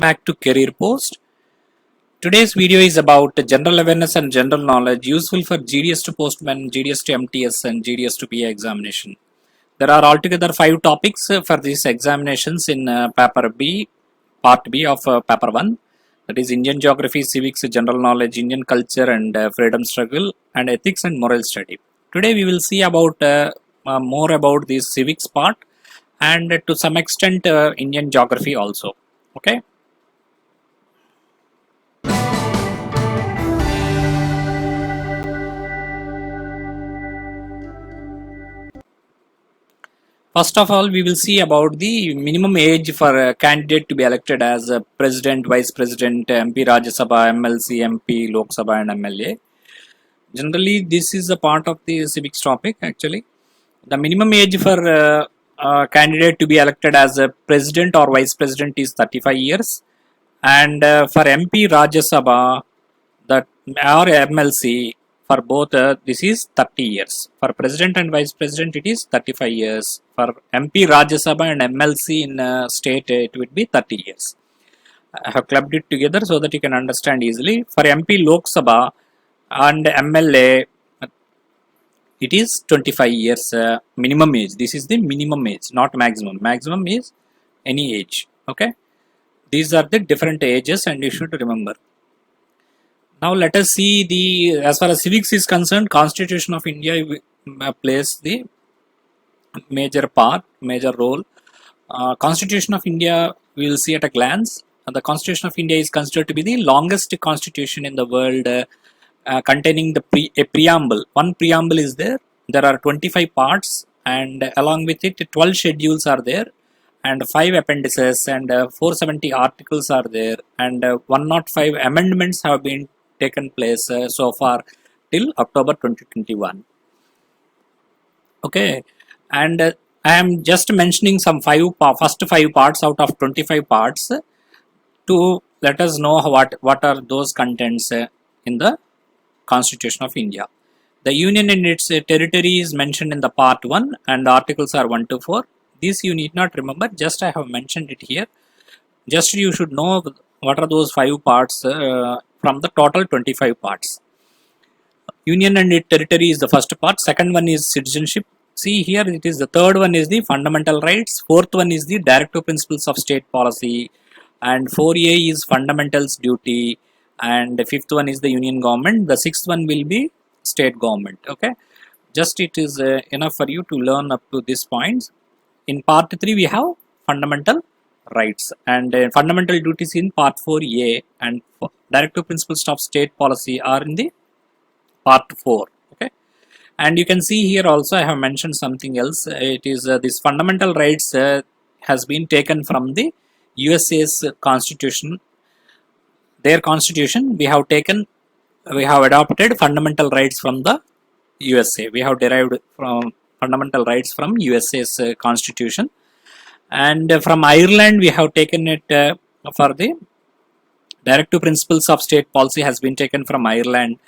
Back to Career Post. Today's video is about general awareness and general knowledge useful for GDS to Postman, GDS to MTS and GDS to PA examination. There are altogether 5 topics for these examinations in paper B, part B of paper 1. That is Indian geography, civics, general knowledge, Indian culture and freedom struggle and ethics and moral study. Today we will see about more about this civics part and to some extent Indian geography also. Okay. First of all, we will see about the minimum age for a candidate to be elected as a president, vice president, MP Rajya Sabha, MLC, MP, Lok Sabha and MLA. Generally, this is a part of the civics topic actually. The minimum age for a candidate to be elected as a president or vice president is 35 years. And for MP Rajya Sabha that or MLC, for both this is 30 years. For president and vice president it is 35 years. For MP Rajya Sabha and MLC in state it would be 30 years. I have clubbed it together so that you can understand easily. For MP Lok Sabha and MLA it is 25 years minimum age. This is the minimum age, not maximum. Maximum is any age. Okay. These are the different ages and you should remember. Now let us see the, as far as civics is concerned, Constitution of India plays the major part, major role. Constitution of India we will see at a glance. The Constitution of India is considered to be the longest constitution in the world, containing a preamble. One preamble is there. There are 25 parts and along with it 12 schedules are there and 5 appendices and 470 articles are there and 105 amendments have been taken place so far till October 2021. Okay, and I am just mentioning some first 5 parts out of 25 parts to let us know what are those contents in the Constitution of India. The Union and its territory is mentioned in the part 1 and the articles are 1 to 4. This you need not remember, just I have mentioned it here. Just you should know what are those 5 parts from the total 25 parts. Union and its territory is the first part. Second one is citizenship. See here it is the third one is the fundamental rights. Fourth one is the directive principles of state policy. And 4A is fundamentals duty. And the fifth one is the union government. The sixth one will be state government. Okay. Just it is enough for you to learn up to this point. In part 3 we have fundamental rights and fundamental duties in part 4A and directive principles of state policy are in the part 4. Okay, and you can see here also I have mentioned something else. It is this fundamental rights has been taken from the USA's constitution. Their constitution we have adopted fundamental rights from the USA. We have derived from fundamental rights from USA's constitution. And from Ireland we have taken it for the directive principles of state policy has been taken from Ireland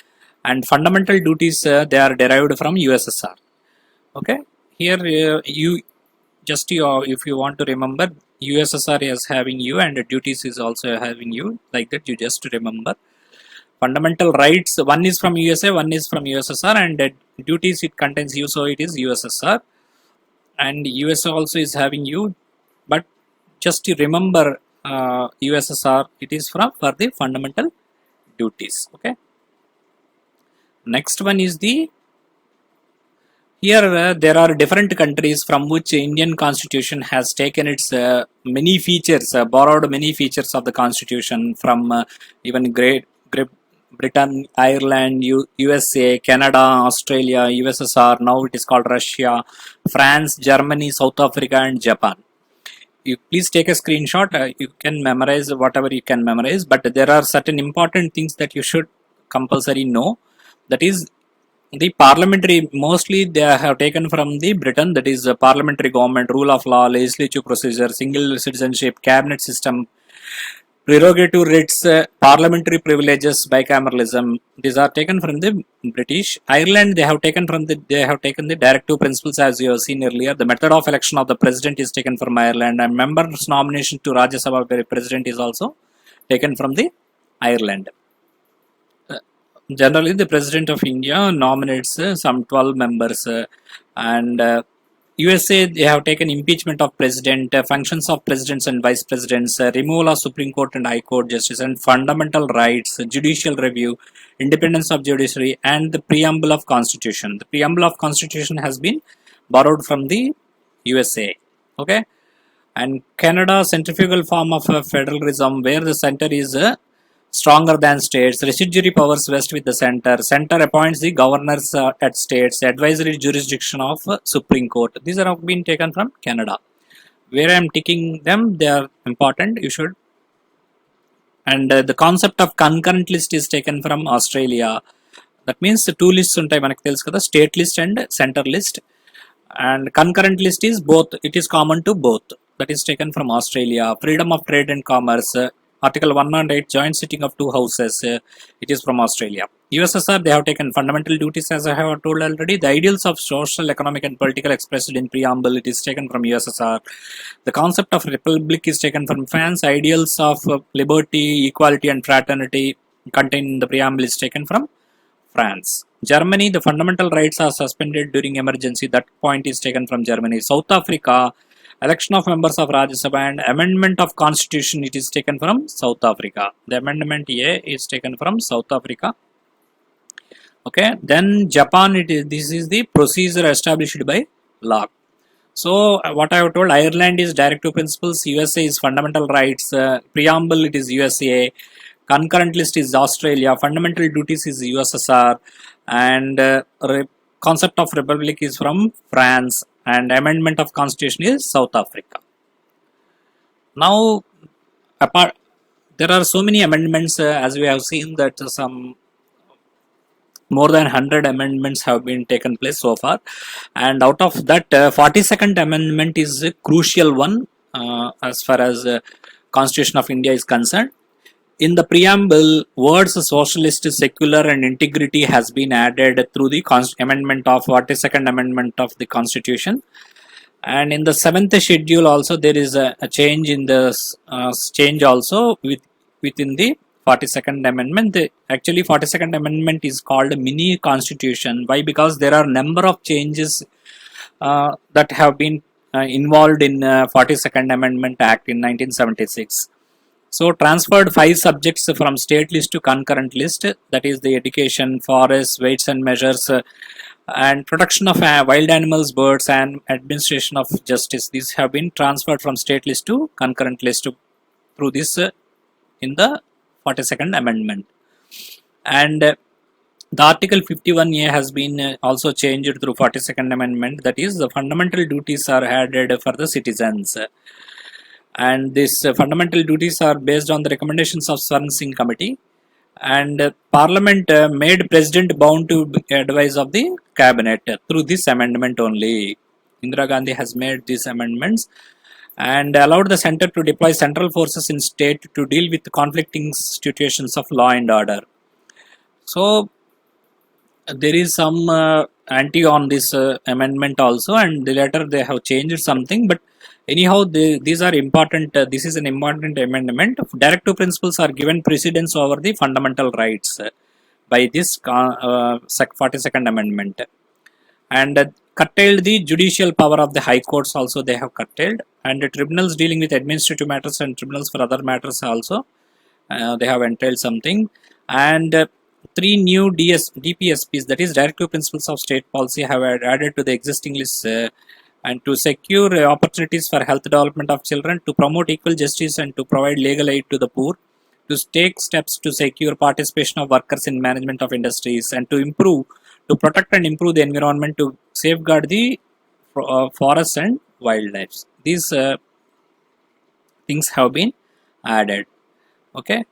and fundamental duties they are derived from USSR. Okay, here you just if you want to remember USSR is having U and duties is also having U, like that you just remember. Fundamental rights, one is from USA, one is from USSR and duties it contains U, so it is USSR and USA also is having U, but just to remember USSR it is for the fundamental duties. Okay, next one is the here there are different countries from which Indian constitution has taken its many features, borrowed many features of the constitution from even Great Britain, Ireland, USA, Canada, Australia, USSR, now it is called Russia, France, Germany, South Africa and Japan. You please take a screenshot, you can memorize whatever you can memorize, but there are certain important things that you should compulsory know. That is the parliamentary, mostly they have taken from the Britain, that is parliamentary government, rule of law, legislative procedure, single citizenship, cabinet system, prerogative writs, parliamentary privileges, bicameralism. These are taken from the British. Ireland, they have taken the directive principles, as you have seen earlier. The method of election of the president is taken from Ireland, and members' nomination to Rajya Sabha president is also taken from the Ireland. Generally, the president of India nominates some 12 members, and USA, they have taken impeachment of president, functions of presidents and vice presidents, removal of Supreme Court and High Court justice, and fundamental rights, judicial review, independence of judiciary, and the preamble of Constitution. The preamble of Constitution has been borrowed from the USA. Okay, and Canada, centrifugal form of federalism, where the center is stronger than states, residuary powers vest with the center. Center appoints the governors at states, advisory jurisdiction of Supreme Court. These are been taken from Canada. Where I am ticking them, they are important. You should. And the concept of concurrent list is taken from Australia. That means two lists ఉంటాయి మనకు తెలుసు కదా, state list and center list. And concurrent list is both. It is common to both. That is taken from Australia. Freedom of trade and commerce. Article 108, joint sitting of two houses. It is from Australia. USSR, they have taken fundamental duties, as I have told already. The ideals of social, economic, and political expressed in preamble. It is taken from USSR. The concept of republic is taken from France. Ideals of liberty, equality, and fraternity contained in the preamble is taken from France. Germany, the fundamental rights are suspended during emergency. That point is taken from Germany. South Africa, election of members of Rajya Sabha and amendment of constitution, it is taken from South Africa. The amendment A is taken from South Africa. Okay, then Japan, this is the procedure established by law. So what I have told, Ireland is directive principles, USA is fundamental rights, preamble it is USA, concurrent list is Australia, fundamental duties is USSR, and concept of republic is from France, and amendment of constitution is South Africa. Now, there are so many amendments, as we have seen that some more than 100 amendments have been taken place so far, and out of that 42nd amendment is a crucial one as far as Constitution of India is concerned. In the preamble, words socialist, secular, and integrity has been added through the amendment of 42nd amendment of the Constitution. And in the 7th schedule also there is a change in the change also within the 42nd amendment. Actually 42nd amendment is called mini constitution. Why? Because there are number of changes that have been involved in 42nd amendment act in 1976. So transferred 5 subjects from state list to concurrent list, that is the education, forests, weights and measures, and protection of wild animals, birds, and administration of justice. These have been transferred from state list to concurrent list through this in the 42nd amendment. And the article 51A has been also changed through 42nd amendment. That is, the fundamental duties are added for the citizens. And these fundamental duties are based on the recommendations of Swaran Singh committee, and Parliament made President bound to advise of the cabinet through this amendment only. Indira Gandhi has made these amendments and allowed the center to deploy central forces in state to deal with conflicting situations of law and order. So there is some anti on this amendment also, and later they have changed something, but anyhow these are important. This is an important amendment. Directive principles are given precedence over the fundamental rights by this 42nd amendment, and curtailed the judicial power of the high courts also. They have curtailed, and the tribunals dealing with administrative matters and tribunals for other matters also they have entailed something. And 3 new DPSPs, that is directive principles of state policy, have added to the existing list, and to secure opportunities for health development of children, to promote equal justice, and to provide legal aid to the poor, to take steps to secure participation of workers in management of industries, and to protect and improve the environment, to safeguard the forests and wildlife. These things have been added. Okay.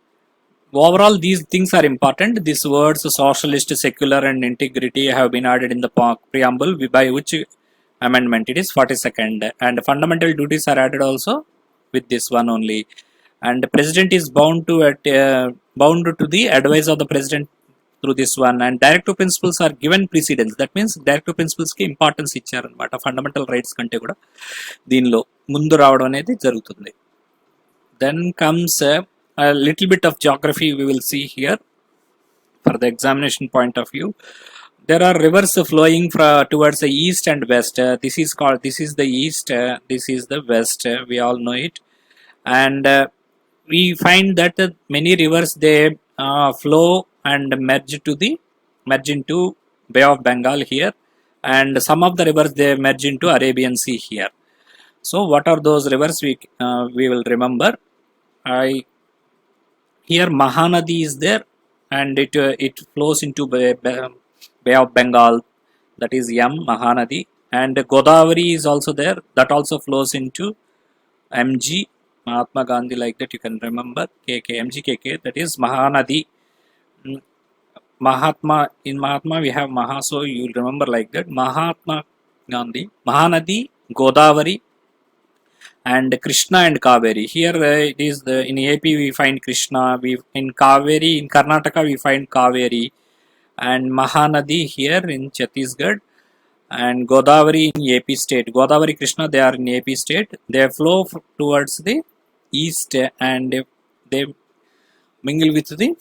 Overall, these things are important. These words socialist, secular, and integrity have been added in the preamble, by which amendment it is 42nd, and fundamental duties are added also with this one only. and the president is bound to the advice of the president through this one, and directive principles are given precedence. That means directive principles కి importance ఇచ్చారనమాట, fundamental rights కంటే కూడా దీనిలో ముందు రావడం అనేది జరుగుతుంది. Then comes a little bit of geography we will see here for the examination point of view. There are rivers flowing towards the east and west. This is the east, this is the west, we all know it. And we find that many rivers, they flow and merge into Bay of Bengal here, and some of the rivers, they merge into Arabian Sea here. So what are those rivers? We will remember. Here Mahanadi is there, and it flows into Bay of Bengal, that is Mahanadi. And Godavari is also there, that also flows into MG, Mahatma Gandhi, like that you can remember. MGKK, that is Mahanadi. In Mahatma we have Maha, so you will remember like that. Mahatma Gandhi, Mahanadi, Godavari, and Krishna and Kaveri. Here it is in AP we find Krishna, in Kaveri, in Karnataka we find Kaveri, and Mahanadi here in Chhattisgarh, and Godavari in AP state. Godavari, Krishna, they are in AP state. They flow towards the east, and they mingle with the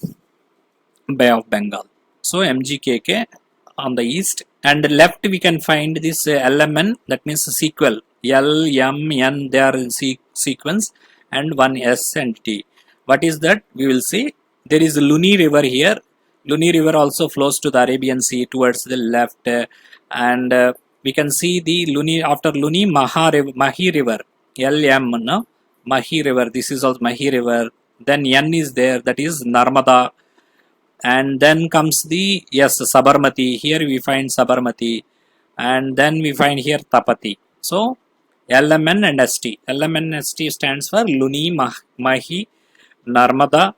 Bay of Bengal. So MGKK on the east, and left we can find this LMN, that means sequel. L, M, N, they are in sequence, and one S and T. What is that? We will see. There is Luni river here. Luni river also flows to the Arabian Sea towards the left, and we can see the Luni, after Luni, Mahi river, LM, no? Mahi river, this is also Mahi river. Then N is there, that is Narmada. And then comes the, yes, Sabarmati. Here we find Sabarmati, and then we find here Tapati. So LMN and ST. LMN and ST stands for Luni, Mahi, Narmada,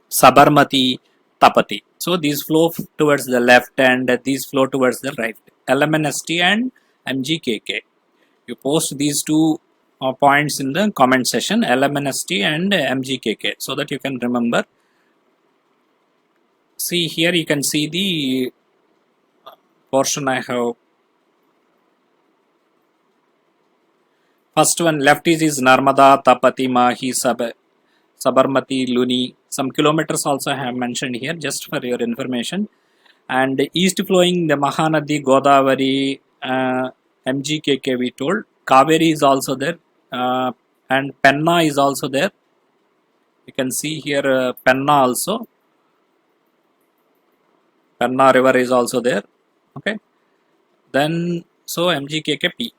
Sabarmati, Tapati. So these flow towards the left, and these flow towards the right. LMN, ST and MGKK. You post these two points in the comment section, LMN, ST and MGKK, so that you can remember. See here, you can see the portion I have. First one, left is Narmada, Tapati, Mahi, Sabarmati, Luni. Some kilometers also I have mentioned here just for your information. And east flowing, the Mahanadi, Godavari, MGKK we told. Kaveri is also there, and Penna is also there. You can see here Penna also. Penna river is also there. Okay. Then, so MGKKP.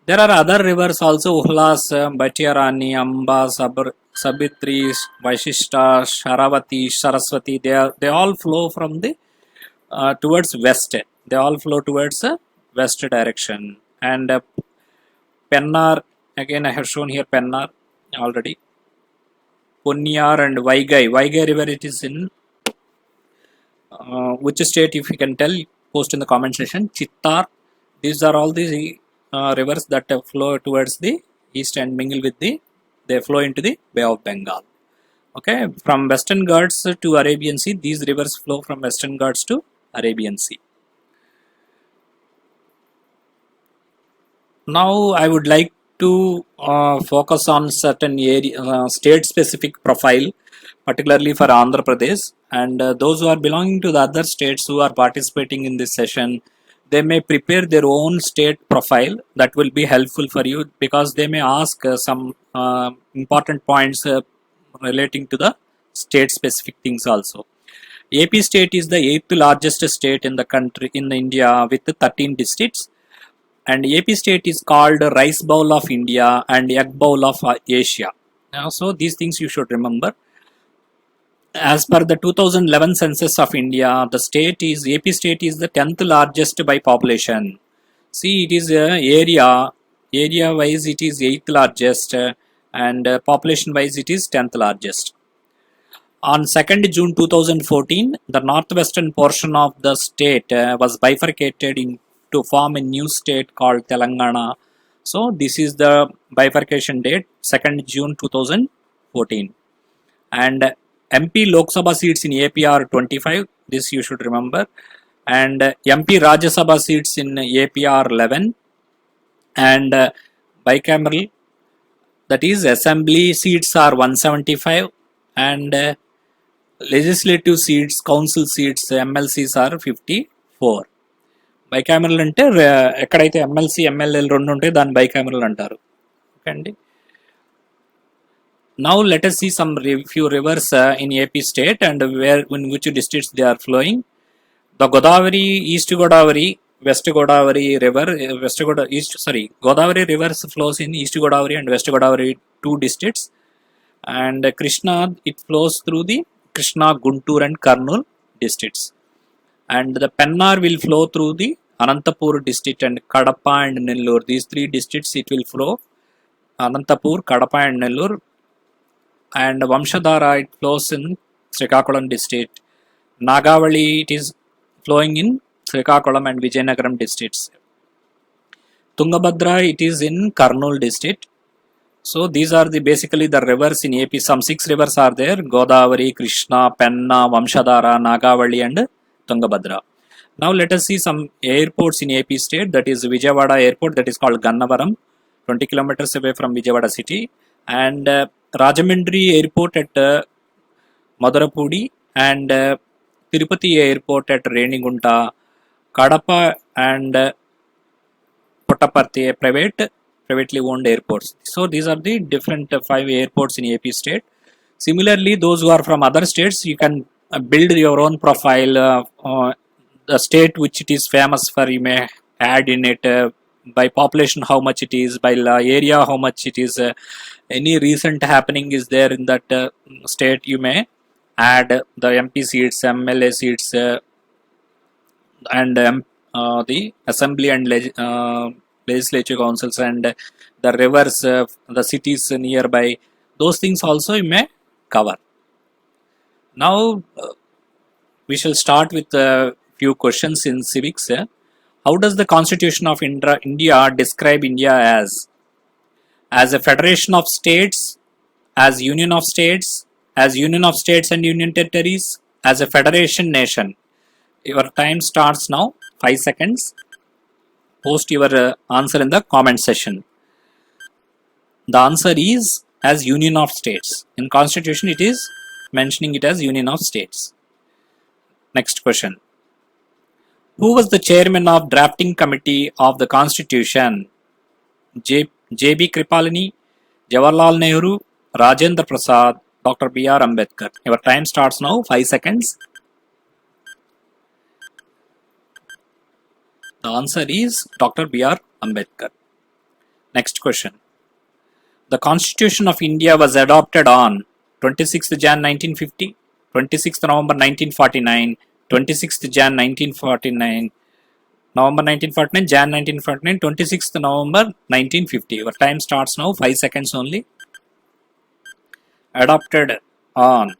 There are other rivers also, Uhlas, Bhatyarani, Amba, Sabitri, Vaishishta, Sharavati, Saraswati. They all flow from the towards west. They all flow towards west direction. And Pennar, again I have shown here Pennar already. Punyar and Vaigai. Vaigai river, it is in which state, if you can tell, post in the comment section. Chittar. These are all the rivers that flow towards the east and mingle with they flow into the Bay of Bengal. Okay, from Western Ghats to Arabian Sea, these rivers flow from Western Ghats to Arabian Sea. Now I would like to focus on certain state specific profile, particularly for Andhra Pradesh, and those who are belonging to the other states who are participating in this session, they may prepare their own state profile. That will be helpful for you, because they may ask some important points relating to the state specific things also. AP state is the 8th largest state in the country, in India, with 13 districts. And AP state is called rice bowl of India and egg bowl of Asia. So these things you should remember. As per the 2011 census of India, the AP state is the 10th largest by population. See, it is area wise it is 8th largest, and population wise it is 10th largest. On 2nd June 2014, the northwestern portion of the state was bifurcated to form a new state called Telangana. So this is the bifurcation date. 2nd June 2014. And MP Lok Sabha seats in AP are 25, this you should remember, and MP Rajya Sabha seats in AP are 11, and bicameral, that is assembly seats are 175, and legislative seats, council seats, MLCs are 54. Bicameral అంటే ఎక్కడైతే MLC ఎమ్మెల్యేలు రెండు ఉంటాయి దాన్ని bicameral అంటారు. Okay అండి. Now let us see some few rivers in AP state and where in which districts they are flowing. The Godavari, East Godavari, West Godavari river, Godavari rivers flows in East Godavari and West Godavari two districts, and Krishna, it flows through the Krishna, Guntur and Kurnool districts, and the Pennar will flow through the Anantapur district and Kadapa and Nellore. These three districts it will flow, Anantapur, Kadapa and Nellore, and Vamshadhara it flows in Srikakulam district. Nagavali it is flowing in Srikakulam and Vijayanagaram districts. Tungabhadra it is in Kurnool district. So these are the basically the rivers in AP. Some 6 rivers are there: Godavari, Krishna, Penna, Vamshadhara, Nagavali and Tungabhadra. Now let us see some airports in AP state. That is Vijayawada airport, that is called Gannavaram, 20 kilometers away from Vijayawada city, and Rajahmundry airport at Madarapudi, and Tirupati airport at Renigunta, Kadapa and Puttaparthi, privately owned airports. So these are the different 5 airports in AP state. Similarly, those who are from other states, you can build your own profile. The state which it is famous for, you may add in it by population how much it is, by area how much it is, any recent happening is there in that state, you may add the MP seats, MLA seats, and the assembly and legislative councils, and the rivers, the cities nearby, those things also you may cover. Now we shall start with a few questions in civics. How does the Constitution of India describe India as? As a federation of states, as union of states, as union of states and union territories, as a federation nation? Your time starts now, 5 seconds. Post your answer in the comment section. The answer is as union of states. In Constitution it is mentioning it as union of states. Next question. Who was the chairman of drafting committee of the Constitution? J.B. Kripalani, Jawaharlal Nehru, Rajendra Prasad, Dr. B.R. Ambedkar. Your time starts now, 5 seconds. The answer is Dr. B.R. Ambedkar. Next question. The Constitution of India was adopted on 26th Jan 1950, 26th November 1949, 26th Jan 1949, November 1949, Jan 1949, 26th November 1950. Your time starts now, 5 seconds only. Adopted on.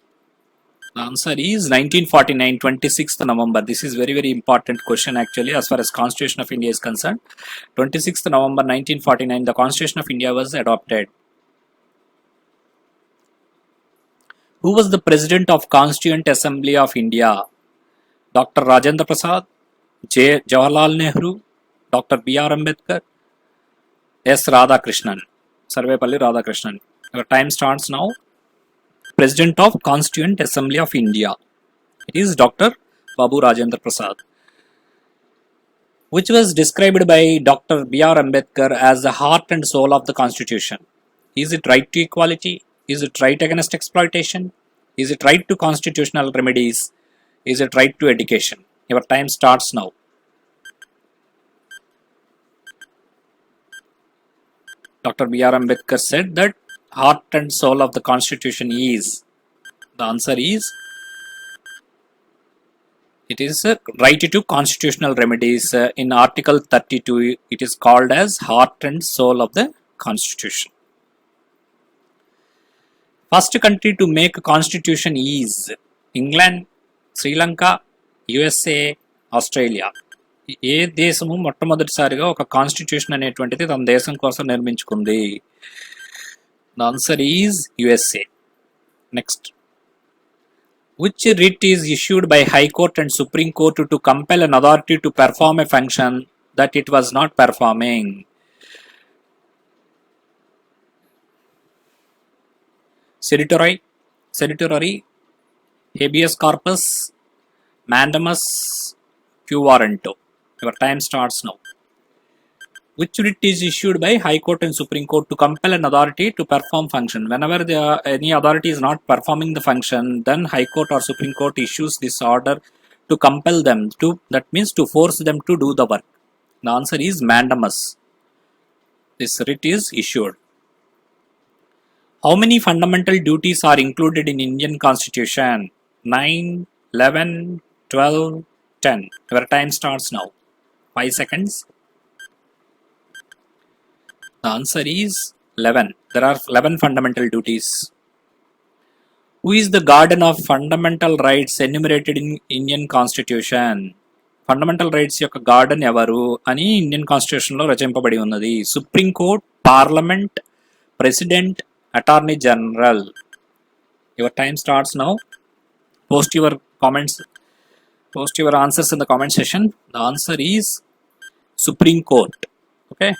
The answer is 1949, 26th November. This is very important question actually as far as Constitution of India is concerned. 26th November 1949, the Constitution of India was adopted. Who was the President of Constituent Assembly of India? Dr. Rajendra Prasad, Jawaharlal Nehru, Dr. B.R. Ambedkar, S. Radhakrishnan, Sarvepalli Radhakrishnan. Your time starts now. President of Constituent Assembly of India. It is Dr. Babu Rajendra Prasad. Which was described by Dr. B.R. Ambedkar as the heart and soul of the Constitution? Is it right to equality? Is it right against exploitation? Is it right to constitutional remedies? Is it right to education? Your time starts now. Dr. B.R. Ambedkar said that heart and soul of the Constitution is. The answer is, it is right to constitutional remedies. In Article 32, it is called as heart and soul of the Constitution. First country to make a constitution is England, Sri Lanka, USA, Australia. ఏ దేశము మొట్టమొదటిసారిగా ఒక constitution అనేటువంటిది తన దేశం కోసం నిర్మించుకుంది? The answer is USA. Next. Which writ is issued by High Court and Supreme Court to compel an authority to perform a function that it was not performing? Certiorari, habeas corpus, mandamus, quo warranto. Your time starts now. Which writ is issued by High Court and Supreme Court to compel an authority to perform function? Whenever any authority is not performing the function, then High Court or Supreme Court issues this order to compel them to, that means to force them to do the work. The answer is mandamus. This writ is issued. How many fundamental duties are included in Indian Constitution? 9, 11, 12, 10. Your time starts now. 5 seconds. The answer is 11. There are 11 fundamental duties. Who is the guardian of fundamental rights enumerated in Indian Constitution? Fundamental rights యొక్క garden ఎవరు అని Indian constitution లో రచింపబడి ఉన్నది. Supreme court, parliament, president, attorney general. Your time starts now. Post your comments, post your answers in the comment section. The answer is Supreme Court. Okay.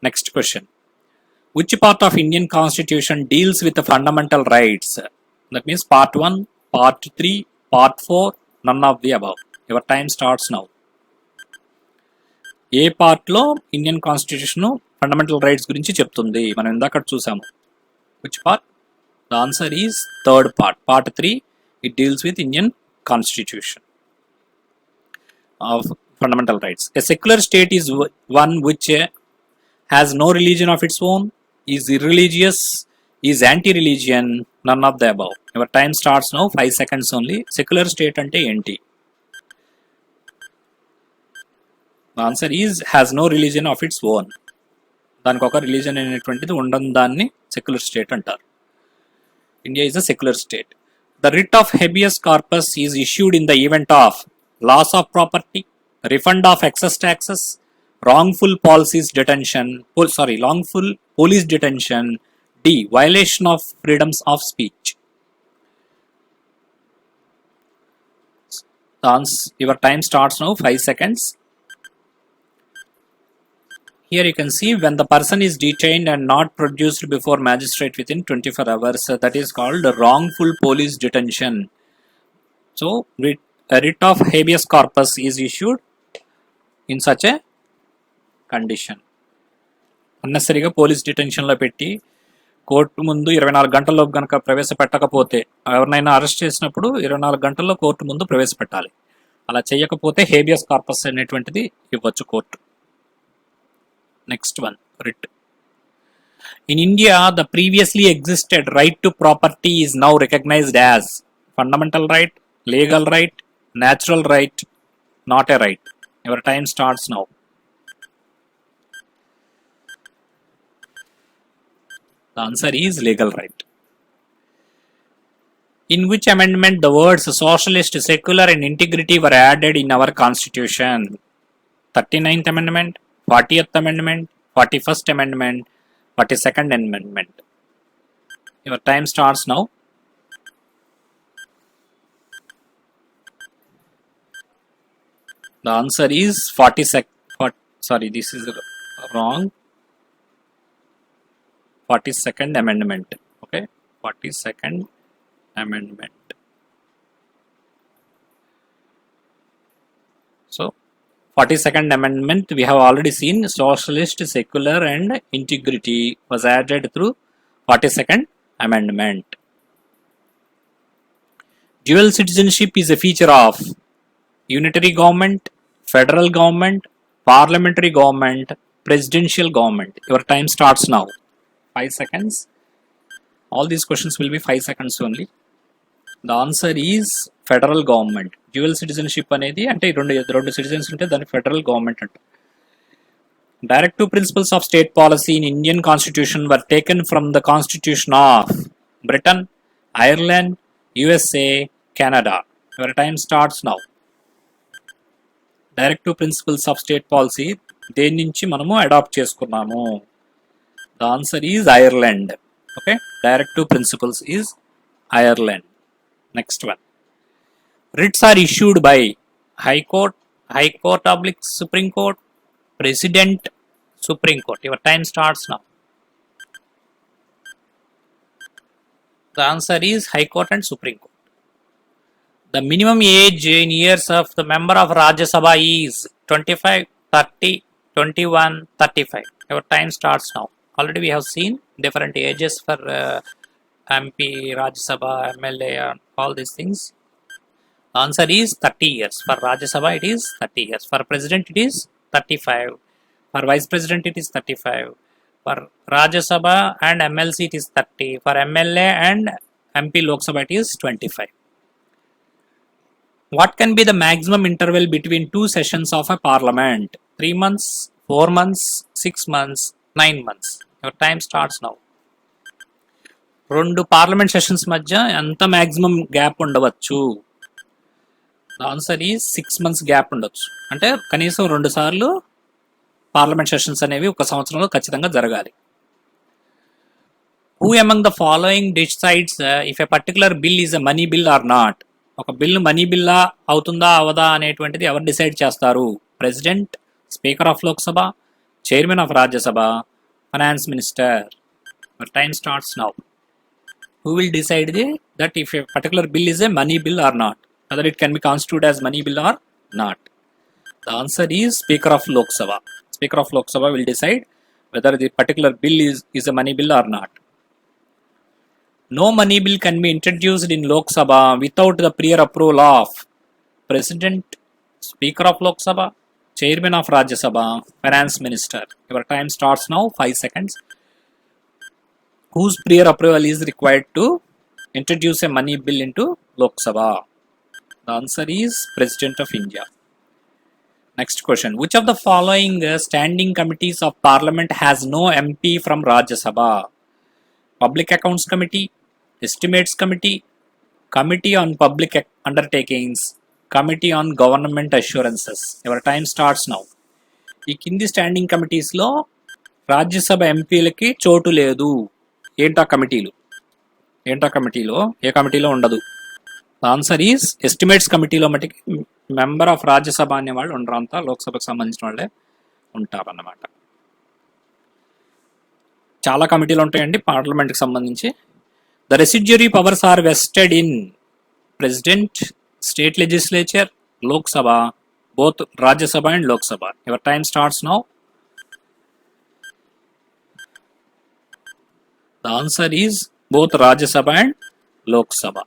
Next question. Which part of Indian Constitution deals with the fundamental rights? That means part 1, part 3, part 4, none of the above. Your time starts now. ఏ పార్ట్లో Indian constitution fundamental rights గురించి చెప్తుంది? మనం ఇందాక చూసాము. Which part? The answer is third part. Part 3, it deals with Indian Constitution of fundamental rights. A secular state is one which has no religion of its own, is irreligious, is anti-religion, none of the above. Your time starts now. 5 seconds only. Secular state ante enti? The answer is has no religion of its own. దానికి ఒక religion అనేటువంటిది ఉండని దాన్ని secular state అంటారు. India is a secular state. The writ of habeas corpus is issued in the event of loss of property, refund of excess taxes, wrongful police detention, D, violation of freedoms of speech. Your time starts now. 5 seconds. Here you can see when the person is detained and not produced before magistrate within 24 hours, that is called wrongful police detention. So, a writ of habeas corpus is issued in such a condition. అన్నెసరిగా police డిటెన్షన్లో పెట్టి court ముందు 24 గంటల్లోపు కనుక ప్రవేశపెట్టకపోతే, ఎవరినైనా arrest చేసినప్పుడు 24 గంటల్లో court ముందు ప్రవేశపెట్టాలి. అలా చేయకపోతే హేబియస్ కార్పస్ అనేటువంటిది ఇవ్వచ్చు court. Next one, writ. In India, the previously existed right to property is now recognized as fundamental right, legal right, natural right, not a right. Your time starts now. The answer is legal right. In which amendment the words socialist, secular and integrity were added in our constitution? 39th amendment, 40th amendment, 41st amendment, 42nd amendment. Your time starts now. The answer is 42nd. Sorry, this is wrong. 42nd amendment. Okay, 42nd amendment. So 42nd amendment, we have already seen socialist, secular and integrity was added through 42nd amendment. Dual citizenship is a feature of unitary government, federal government, parliamentary government, presidential government. Your time starts now. 5 seconds. All these questions will be 5 seconds only. The answer is federal government. Dual citizenship అనేది అంటే రెండు citizens ఉంటే దాన్ని federal government అంట. Directive principles of state policy in Indian constitution were taken from the constitution of Britain, Ireland, USA, Canada. Your time starts now. Directive principles of state policy దేని నుంచి మనము adapt చేసుకున్నాము? The answer is Ireland. Okay, directive principles is Ireland. Next one. Writs are issued by High Court, oblique Supreme Court, President, Supreme Court. Your time starts now. The answer is High Court and Supreme Court. The minimum age in years of the member of Rajya Sabha is 25, 30, 21, 35. Your time starts now. Already we have seen different ages for MP, Rajya Sabha, MLA, all these things. The answer is 30 years. For Rajya Sabha it is 30 years. For President it is 35. For Vice President it is 35. For Rajya Sabha and MLC it is 30. For MLA and MP Lok Sabha it is 25. What can be the maximum interval between two sessions of a parliament? 3 months, 4 months, 6 months, 9 months. Your time starts now. రెండు parliament sessions మధ్య ఎంత maximum gap ఉండవచ్చు? Answer is 6 months gap ఉండొచ్చు. అంటే కనీసం 2 సార్లు parliament sessions అనేవి ఒక సంవత్సరంలో ఖచ్చితంగా జరగాలి. Who among the following decides if a particular bill is a money bill or not? ఒక బిల్ మనీ బిల్లా అవుతుందా అవదా అనేటువంటిది ఎవరు డిసైడ్ చేస్తారు? President, speaker of Lok Sabha, chairman of Rajya Sabha, finance minister. Time starts now. Who will decide that if a particular bill is a money bill or not, whether it can be constituted as money bill or not? The answer is Speaker of Lok Sabha. Speaker of Lok Sabha will decide whether the particular bill is a money bill or not. No money bill can be introduced in Lok Sabha without the prior approval of President, Speaker of Lok Sabha, Chairman of Rajya Sabha, Finance Minister. Your time starts now. 5 seconds. Whose prior approval is required to introduce a money bill into Lok Sabha? The answer is President of India. Next question. Which of the following standing committees of Parliament has no MP from Rajya Sabha? Public Accounts Committee, Estimates Committee, Committee on Public Undertakings, Committee on Government Assurances. Your time starts now. ఈ కింది standing కమిటీస్లో Rajya Sabha ఎంపీలకి చోటు లేదు. ఏంటా కమిటీలో ఏ కమిటీలో ఉండదు? Answer is estimates కమిటీలో మటుకి మెంబర్ ఆఫ్ రాజ్యసభ అనే వాళ్ళు ఉండరు, అంతా లోక్సభకు సంబంధించిన వాళ్ళే ఉంటారన్నమాట. చాలా కమిటీలు ఉంటాయండి పార్లమెంట్కి సంబంధించి. The residuary powers are vested in president, state legislature, Lok Sabha, both Rajya Sabha and Lok Sabha. Your time starts now. The answer is both Rajya Sabha and Lok Sabha.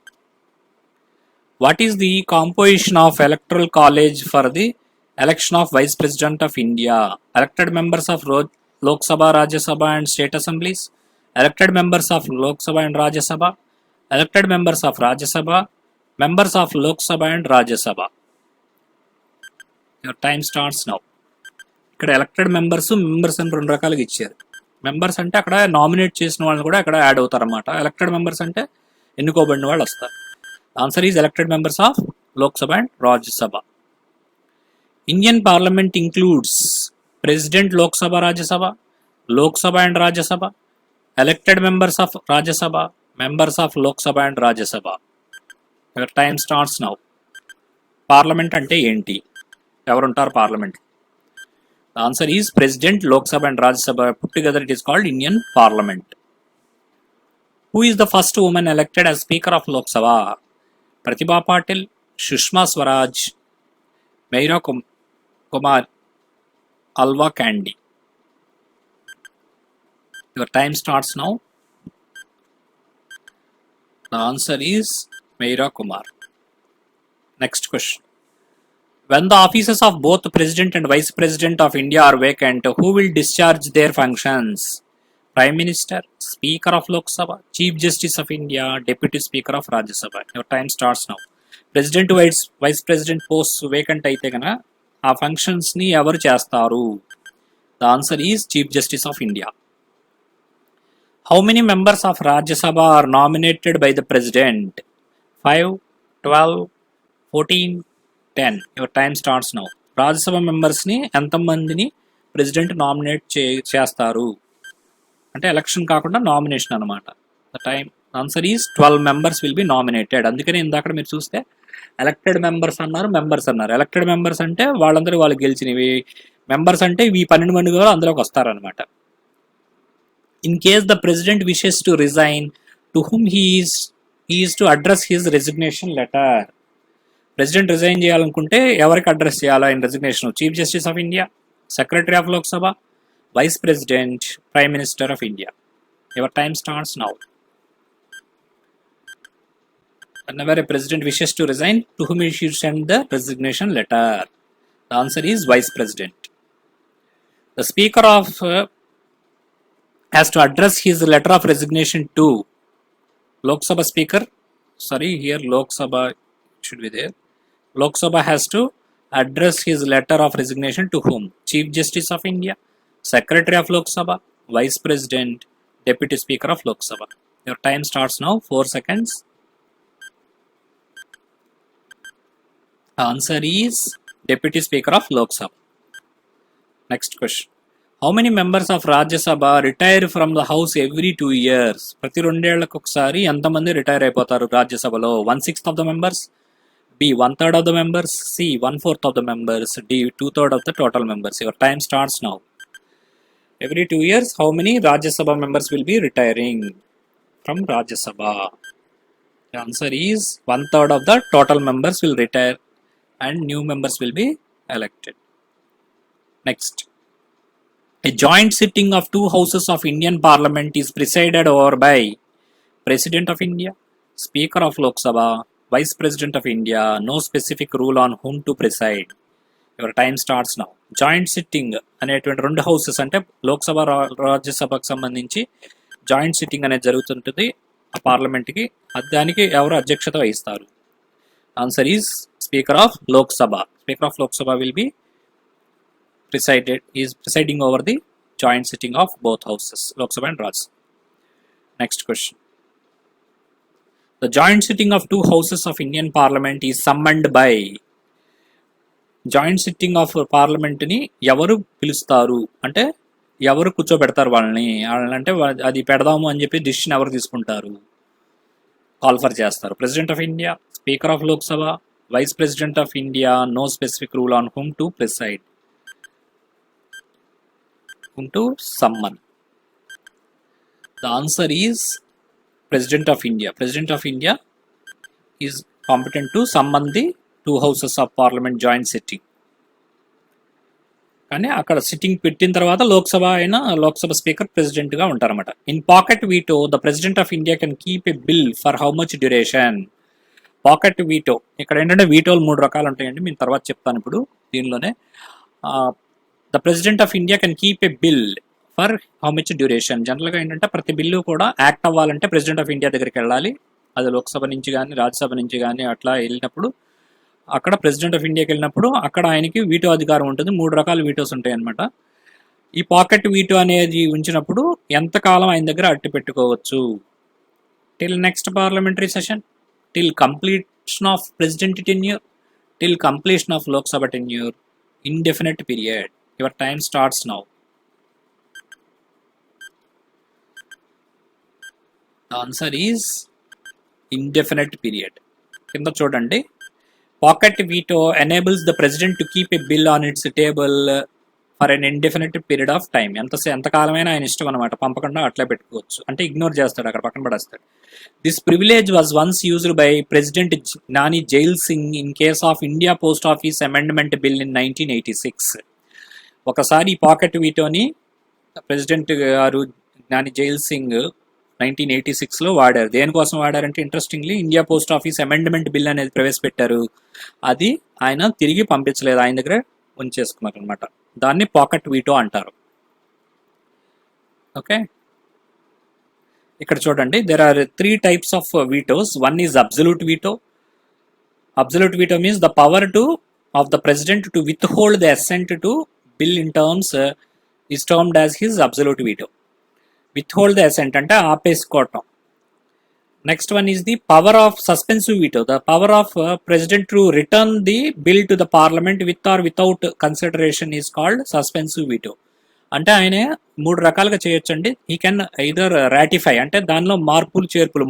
What is the composition of electoral college for the election of Vice President of India? Elected members of Lok Sabha, Rajya Sabha and State Assemblies, elected members of Lok Sabha and Rajya Sabha, elected members of Rajya Sabha, members of Lok Sabha and Rajya Sabha. Your time starts now. ఇక్కడ elected members అని 2 రకాలుగా ఇచ్చారు. Members అంటే అక్కడ nominate చేసిన వాళ్ళు కూడా అక్కడ యాడ్ అవుతారు అన్నమాట. ఎలక్టెడ్ మెంబర్స్ అంటే ఎన్నుకోబడిన వాళ్ళు వస్తారు. Answer is elected members of Lok Sabha and Rajya Sabha. Indian parliament includes president, Lok Sabha, Rajya Sabha, Lok Sabha and Rajya Sabha, elected members of Rajya Sabha, members of Lok Sabha and Rajya Sabha. Your time starts now. Parliament అంటే ఏంటి? ఎవరుంటారు parliament? The answer is President, Lok Sabha and Rajya Sabha put together it is called Indian Parliament. Who is the first woman elected as Speaker of Lok Sabha? Pratibha Patil, Sushma Swaraj, Meira Kumar, Alva Candy. Your time starts now. The answer is Meira Kumar. Next question. When the offices of both President and Vice President of India are vacant, who will discharge their functions? Prime Minister, Speaker of Lok Sabha, Chief Justice of India, Deputy Speaker of Rajya Sabha. Your time starts now. President Vice President posts vacant అయితే కనుక ఆ functions ని ఎవరు చేస్తారు? The answer is Chief Justice of India. How many members of Rajya Sabha are nominated by the President? 5, 12, 14, 10. Your time starts now. Rajya Sabha మెంబర్స్ని ఎంతమందిని president nominate చేస్తారు? అంటే ఎలక్షన్ కాకుండా నామినేషన్ అనమాట. The time answer is 12 members will be nominated. అందుకని ఇందాక మీరు చూస్తే ఎలక్టెడ్ మెంబర్స్ అన్నారు, మెంబర్స్ అన్నారు. ఎలక్టెడ్ మెంబర్స్ అంటే వాళ్ళందరూ వాళ్ళు గెలిచినవి, మెంబర్స్ అంటే ఈ 12 మంది కూడా అందులోకి వస్తారనమాట. In case the president wishes to resign, to whom he is to address his resignation letter. President resign చేయాలనుకుంటే ఎవరికి అడ్రస్ చేయాలో ఆయన resignation? Chief justice of India, secretary of Lok Sabha, vice president, prime minister of India. Your time starts now. Whenever a president wishes to resign, to whom he should send the resignation letter? The answer is vice president. The speaker of has to address his letter of resignation to Lok Sabha speaker. Sorry, here Lok Sabha should be there. Lok Sabha has to address his letter of resignation to whom? Chief Justice of India, Secretary of Lok Sabha, Vice President, Deputy Speaker of Lok Sabha. Your time starts now. 4 seconds. The answer is Deputy Speaker of Lok Sabha. Next question. How many members of Rajya Sabha retire from the house every 2 years? ప్రతి 2 ఏళ్లకు ఒకసారి ఎంతమంది retire అయిపోతారు రాజ్యసభలో? 1/6 of the members, B 1/3 of the members, C 1/4 of the members, D 2/3 of the total members. Your time starts now. Every 2 years, how many Rajya Sabha members will be retiring from Rajya Sabha? The answer is 1/3 of the total members will retire and new members will be elected. Next. A joint sitting of 2 houses of Indian Parliament is presided over by President of India, Speaker of Lok Sabha, Vice President of India. No specific rule on whom to preside. Your time starts now. Joint sitting అనేటువంటి 2 houses అంటే లోక్సభ రాజ్యసభకు సంబంధించి joint sitting అనేది జరుగుతుంటుంది ఆ పార్లమెంట్కి. దానికి ఎవరు అధ్యక్షత వహిస్తారు? Answer is Speaker of Lok Sabha. Speaker of Lok Sabha will be presiding over the joint sitting of both houses, Lok Sabha and Rajya Sabha. Next question. The joint sitting of 2 houses of Indian Parliament is summoned by. Joint sitting of parliament ని ఎవరు పిలుస్తారు అంటే ఎవరు కూర్చోబెడతారు వాళ్ళని అంటే అది పెడదాము అని చెప్పి డిసిషన్ ఎవరు తీసుకుంటారు? కాల్ఫర్ చేస్తారు. President of India, speaker of Lok Sabha, vice president of India. No specific rule on whom to preside. Whom to summon. The answer is president of India. President of India is competent to summon the 2 houses of parliament joint sitting. కానీ అక్కడ sitting పెట్టిన తర్వాత Lok Sabha speaker president గా ఉంటారన్నమాట. In pocket veto the president of India can keep a bill for how much duration? Pocket veto ఇక్కడ ఏంటంటే వీటోలు 3 రకాలు ఉంటాయండి, నేను తర్వాత చెప్తాను. ఇప్పుడు దీనిలోనే the president of India can keep a bill for how much duration. జనరల్గా ఏంటంటే ప్రతి బిల్లు కూడా యాక్ట్ అవ్వాలంటే ప్రెసిడెంట్ ఆఫ్ ఇండియా దగ్గరికి వెళ్ళాలి. అది లోక్సభ నుంచి కానీ రాజ్యసభ నుంచి కానీ అట్లా వెళ్ళినప్పుడు అక్కడ ప్రెసిడెంట్ ఆఫ్ ఇండియాకి వెళ్ళినప్పుడు అక్కడ ఆయనకి వీటో అధికారం ఉంటుంది. 3 రకాల వీటోస్ ఉంటాయి అనమాట. ఈ పాకెట్ వీటో అనేది ఉంచినప్పుడు ఎంతకాలం ఆయన దగ్గర అట్టి పెట్టుకోవచ్చు? Till next parliamentary session, till completion of president tenure, till completion of Lok Sabha tenure, indefinite period. Your time starts now. Answer is indefinite period. కింద చూడండి. Pocket veto enables the president to keep a bill on its table for an indefinite period of time. ఎంతకాలమైనా ఆయన ఇష్టం అనమాట, పంపకుండా అట్లా పెట్టుకోవచ్చు. అంటే ignore చేస్తాడు, అక్కడ పక్కన పడేస్తాడు. This privilege was once used by president Giani Zail Singh in case of India post office amendment bill in 1986. ఒకసారి ఈ పాకెట్ వీటోని ప్రెసిడెంట్ గారు నాని జైల్ సింగ్ 1986లో వాడారు. దేనికోసం వాడారంటే interestingly India post office amendment bill అనేది ప్రవేశపెట్టారు. అది ఆయన తిరిగి పంపించలేదు, ఆయన దగ్గర ఉంచేసుకున్నారు అనమాట. దాన్ని పాకెట్ వీటో అంటారు. ఓకే, ఇక్కడ చూడండి. There are 3 types of vetoes. One is absolute veto. Absolute veto means the power of the president to withhold the assent to bill in terms is termed as his absolute veto. withhold the assent అంటే ఆపేసుకోవటం. Next one is the power of suspensive veto. The power of president to return the bill to the parliament with or without consideration is called suspensive veto. అంటే ఆయన 3 రకాలుగా చేయొచ్చండి. He can either ratify అంటే దానిలో మార్పులు చేర్పులు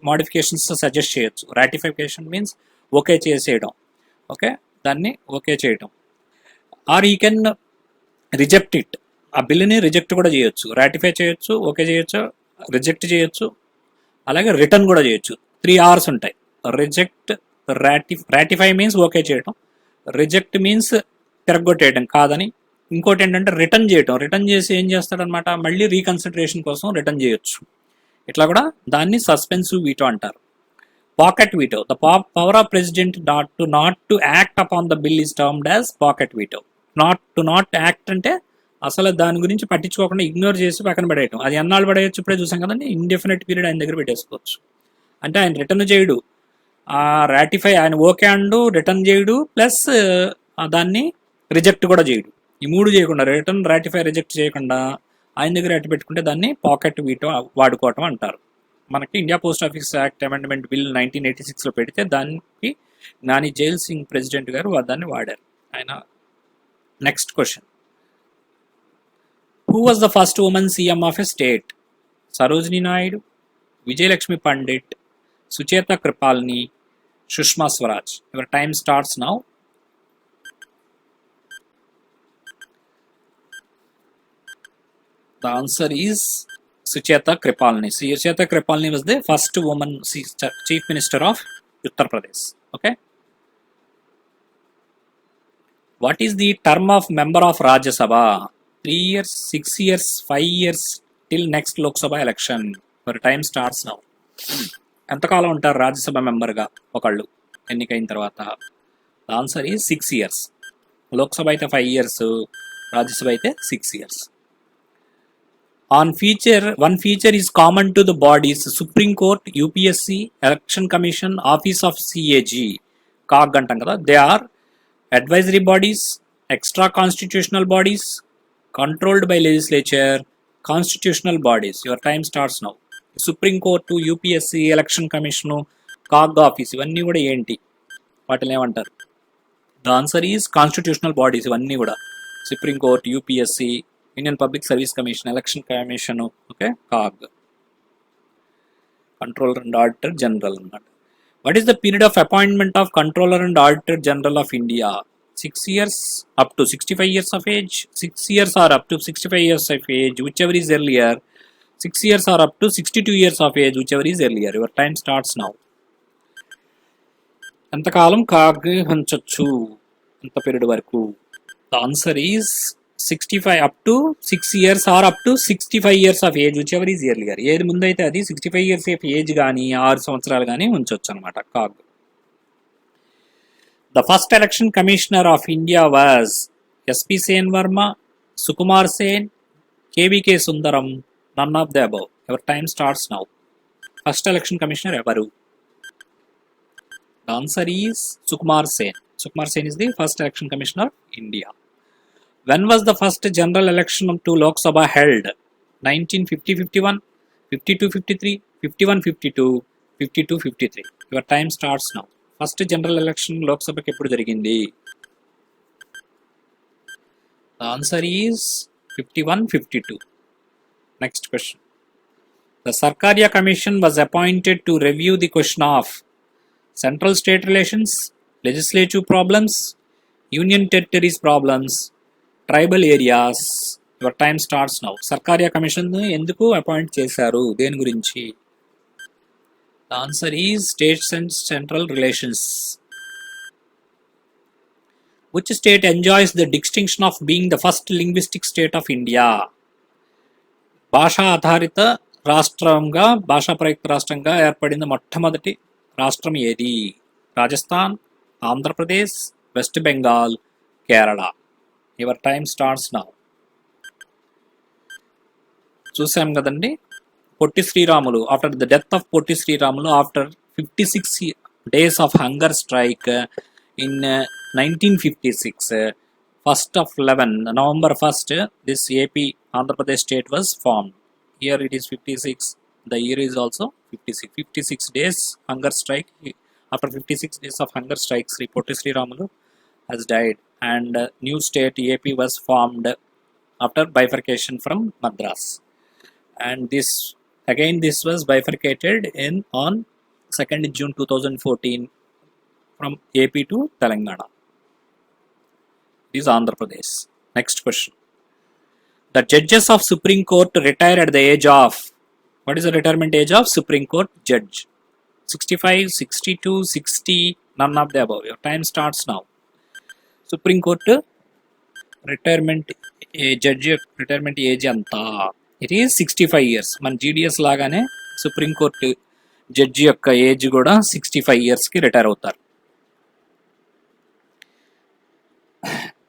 modifications suggest చేయొచ్చు. Ratification means okay చేసేయడం, ఓకే దాన్ని ఓకే చేయడం. ఆర్ ఈ కెన్ రిజెక్ట్ ఇట్, ఆ బిల్లుని రిజెక్ట్ కూడా చేయొచ్చు. రాటిఫై చేయొచ్చు, ఓకే చేయొచ్చు, రిజెక్ట్ చేయొచ్చు, అలాగే రిటర్న్ కూడా చేయొచ్చు. 3 R's ఉంటాయి. రిజెక్ట్, రాటిఫై మీన్స్ ఓకే చేయడం, రిజెక్ట్ మీన్స్ తిరగొట్టేయడం కాదని, ఇంకోటి ఏంటంటే రిటర్న్ చేయటం. రిటర్న్ చేసి ఏం చేస్తాడనమాట, మళ్ళీ రీకన్సిడరేషన్ కోసం రిటర్న్ చేయొచ్చు. ఇట్లా కూడా దాన్ని సస్పెన్సివ్ వీటో అంటారు. Pocket veto, the power of president not to act upon the bill is termed as pocket veto. Not act అంటే అసలు దాని గురించి పట్టించుకోకుండా ఇగ్నోర్ చేసి పక్కన పడేయటం. అది ఎన్నాళ్ళు పడేయచ్చు, ఇప్పుడే చూసాం కదండి, ఇండెఫినెట్ పీరియడ్ ఆయన దగ్గర పెట్టేసుకోవచ్చు. అంటే ఆయన రిటర్న్ చేయడు, రాటిఫై ఆయన ఓకే అండు, రిటర్న్ చేయడు, ప్లస్ దాన్ని రిజెక్ట్ కూడా చేయడు. ఈ 3 చేయకుండా, రిటర్న్, రాటిఫై, రిజెక్ట్ చేయకుండా ఆయన దగ్గర అట్టి పెట్టుకుంటే దాన్ని పాకెట్ వీటో వాడుకోవటం అంటారు. మనకి India post office act amendment bill 1986లో పెడితే దానికి నాని జైల్ సింగ్ ప్రెసిడెంట్ గారు దాన్ని వాడారు ఆయన. Next question, who was the first woman CM of a state? Sarojini Naidu, Vijayalakshmi Pandit, Sucheta Kripalani, Sushma Swaraj. Your time starts now. The answer is Sucheta Kripalni. Sucheta Kripalni was the first woman chief minister of Uttar Pradesh. Okay. What is the term of member of Rajya Sabha? 3 years, 6 years, 5 years till next Lok Sabha election. Your time starts now. ఎంతకాలం ఉంటారు రాజ్యసభ మెంబర్గా ఒకళ్ళు ఎన్నికైన తర్వాత? The answer is 6 years. Lok Sabha అయితే 5 years, Rajya Sabha అయితే 6 years. One feature is common to the bodies Supreme Court, UPSC, Election Commission, Office of CAG, CAG అంటాం కదా. They are advisory bodies, extra constitutional bodies, controlled by legislature, constitutional bodies. Your time starts now. Supreme Court, UPSC, Election Commission, CAG Office, ఇవన్నీ కూడా ఏంటి, వాటిని ఏమంటారు? The answer is constitutional bodies. ఇవన్నీ కూడా Supreme Court, UPSC, Indian Public Service Commission, Election Commission, okay, CAG, Controller and Auditor General. What is the period of appointment of Controller and Auditor General of India? 6 years up to 65 years of age, 6 years or up to 65 years of age, whichever is earlier, 6 years or up to 62 years of age, whichever is earlier. Your time starts now. ఎంతకాలం CAG ఉంచొచ్చు, ఎంత period వరకు? The answer is 65 up to 6 years or up to 65 years of age, whichever is earlier. ఏది ముందైతే అది 65 years of age కానీ 6 సంవత్సరాలు కానీ ఉంచవచ్చు అనమాట CAG. The first election commissioner of India was SP Sen Verma, Sukumar Sen, KVK Sundaram, none of the above. Your time starts now. First election commissioner evaru? The answer is Sukumar Sen. Sukumar Sen is the first election commissioner of India. When was the first general election to Lok Sabha held? 1950-51, 52-53, 51-52, 52-53. Your time starts now. First general election Lok Sabha ఎప్పుడు జరిగింది? The answer is 51-52. Next question. The Sarkaria Commission was appointed to review the question of central state relations, legislative problems, union territories problems, tribal areas. Your time starts now. Sarkaria commission ఎందుకు appoint చేశారు, దేని గురించి? The answer is states and central relations. Which state enjoys the distinction of being the first linguistic state of India? భాషా ఆధారిత రాష్ట్రంగా, భాషా ప్రయుక్త రాష్ట్రంగా ఏర్పడిన మొట్టమొదటి రాష్ట్రం ఏది? Rajasthan, Andhra Pradesh, west Bengal, Kerala. Your time starts now. చూసాం కదండి, Potti Sriramulu, after the death of Potti Sriramulu, after 56 days of hunger strike in 1956, 1st of 11, November 1st, this AP Andhra Pradesh state was formed. Here it is 56, the year is also 56. 56 days hunger strike. After 56 days of hunger strike, Sri Potti Sri Ramulu has died, and new state AP was formed after bifurcation from Madras. And this was bifurcated on 2nd June 2014 from AP to Telangana. This is Andhra Pradesh. Next question. The judges of Supreme Court retire at the age of, what is the retirement age of Supreme Court judge? 65, 62, 60, none of the above. Your time starts now. Supreme Court retirement judge retirement age anta, it is 65 years. మన GDS లాగానే supreme court judge యొక్క age కూడా 65 years కి retire అవుతారు.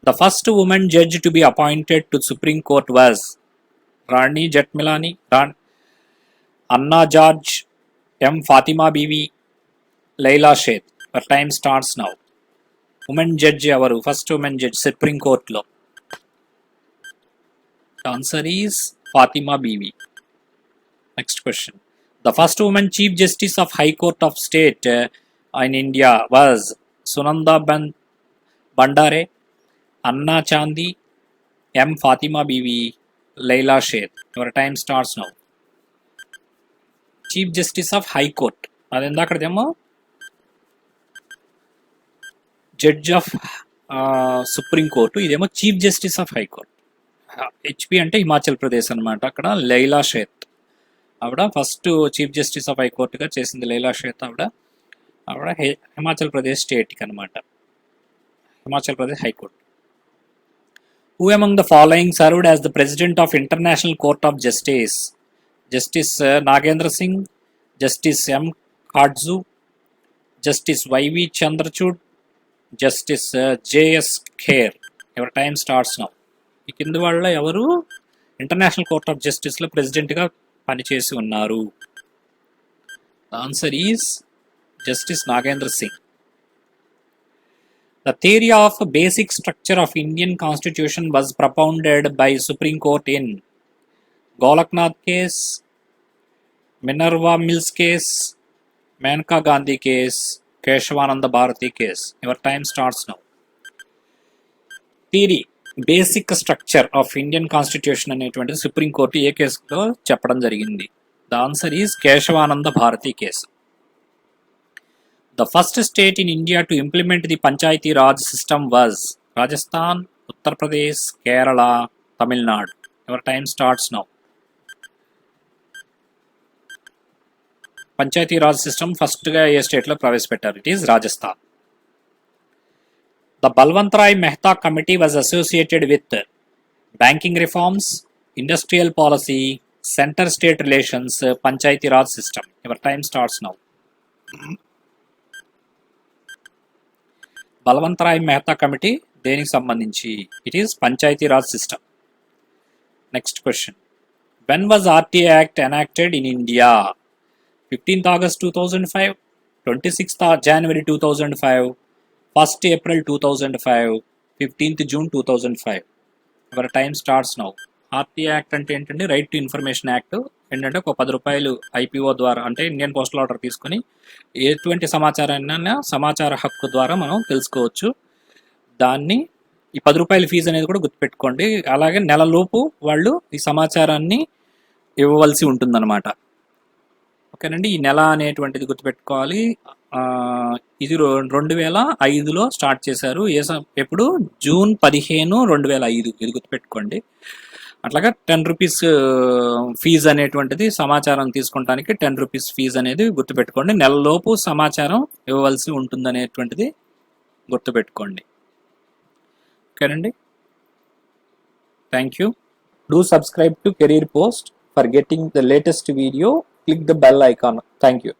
The first woman judge to be appointed to Supreme Court was Rani Jethmalani, Anna George, M. Fatima Bibi, Laila Sheth. Your time starts now. Woman judge avaru, first woman judge Supreme Court lo. The answer is Fatima Bibi. Next question. The first woman Chief Justice of High Court of State in India was Sunanda Bandare, Anna Chandi, M. Fatima Bibi, Laila Sheth. Your time starts now. Chief Justice of High Court. అదెందాకడదేమో judge of supreme court, ఇదేమో chief justice of high court. HP అంటే హిమాచల్ ప్రదేశ్ అనమాట. అక్కడ లైలా షేత్ ఆవిడ first chief justice of high కోర్టుగా చేసింది. లైలా షేత్ ఆవిడ హిమాచల్ ప్రదేశ్ స్టేట్కి అనమాట, Himachal Pradesh high court. Who among the following served as the President of International Court of Justice? Justice Nagendra Singh, Justice M. Khatzu, Justice Y.V. Chandrachud, Justice J.S. Kher. Your time starts now. ఈ కింది వాళ్ళ ఎవరు international court of జస్టిస్లో ప్రెసిడెంట్గా పనిచేసి ఉన్నారు? The answer is Justice Nagendra Singh. The theory of basic structure of Indian Constitution was propounded by Supreme Court in Golaknath case, Minerva Mills case, Maneka Gandhi case, Keshavananda Bharati case. Your time starts now. Theory, basic structure of Indian Constitution అనేటువంటి supreme court ఏ కేసులో చెప్పడం జరిగింది? The answer is Keshavananda Bharati case. The first state in India to implement the Panchayati Raj system was Rajasthan, Uttar Pradesh, Kerala, Tamil Nadu. Your time starts now. Panchayati Raj system first ga A state లో ప్రవేశపెట్టారు? It is Rajasthan. The Balwant Rai Mehta committee was associated with banking reforms, industrial policy, center-state relations, Panchayati Raj system. Your time starts now. Balwant Rai Mehta committee దేనికి సంబంధించి? It is Panchayati Raj system. Next question. When was RTI act enacted in India? 15th August 2005, 26th January 2005, 1st April 2005, 15th June 2005. Our time starts now. RTI act అంటే ఏంటంటే right to information act. ఏంటంటే ఒక 10 రూపాయలు IPO ద్వారా అంటే Indian postal order తీసుకొని ఎటువంటి సమాచారాన్ని సమాచార హక్కు ద్వారా మనం తెలుసుకోవచ్చు. దాన్ని ఈ 10 రూపాయల ఫీజు అనేది కూడా గుర్తుపెట్టుకోండి. అలాగే నెలలోపు వాళ్ళు ఈ సమాచారాన్ని ఇవ్వవలసి ఉంటుందన్నమాట. ఓకేనండి, ఈ నెల అనేటువంటిది గుర్తుపెట్టుకోవాలి. ఇది 2005లో స్టార్ట్ చేశారు. ఎప్పుడు? జూన్ 15, 2005. ఇది గుర్తుపెట్టుకోండి. అట్లాగా 10 రూపీస్ ఫీజు అనేటువంటిది సమాచారం తీసుకుంటానికి 10 రూపీస్ ఫీజు అనేది గుర్తుపెట్టుకోండి. నెలలోపు సమాచారం ఇవ్వవలసి ఉంటుంది అనేటువంటిది గుర్తుపెట్టుకోండి. ఓకేనండి, thank you. Do subscribe to career post for getting the latest video. Click the bell icon. Thank you.